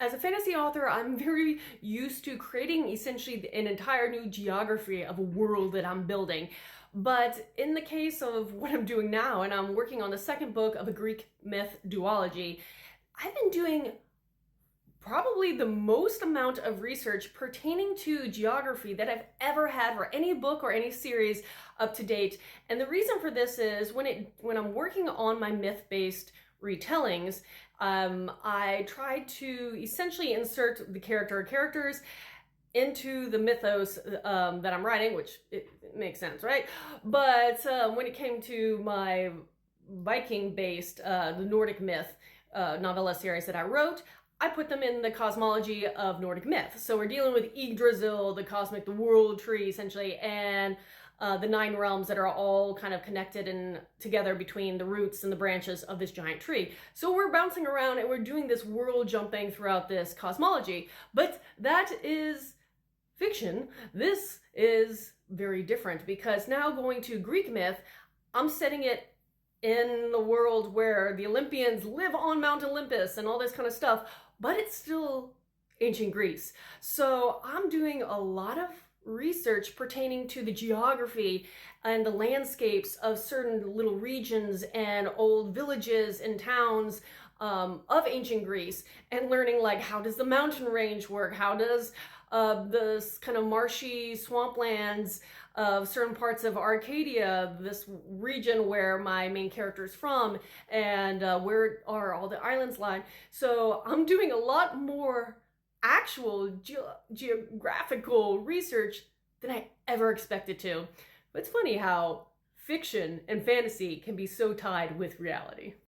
As a fantasy author, I'm very used to creating essentially an entire new geography of a world that I'm building. But in the case of what I'm doing now, and I'm working on the second book of a Greek myth duology, I've been doing probably the most amount of research pertaining to geography that I've ever had for any book or any series up to date. And the reason for this is when I'm working on my myth-based retellings, I try to essentially insert the characters into the mythos that I'm writing, which it makes sense, right? But when it came to my Viking-based, the Nordic myth novella series that I wrote, I put them in the cosmology of Nordic myth. So we're dealing with Yggdrasil, the world tree, essentially, and the 9 realms that are all kind of connected and together between the roots and the branches of this giant tree. So we're bouncing around and we're doing this world jumping throughout this cosmology. But that is fiction. This is very different because now going to Greek myth, I'm setting it in the world where the Olympians live on Mount Olympus and all this kind of stuff, but it's still ancient Greece. So I'm doing a lot of research pertaining to the geography and the landscapes of certain little regions and old villages and towns of ancient Greece, and learning like, how does the mountain range work? How does this kind of marshy swamplands of certain parts of Arcadia, this region where my main character is from, and where are all the islands lie. So I'm doing a lot more actual geographical research than I ever expected to. But it's funny how fiction and fantasy can be so tied with reality.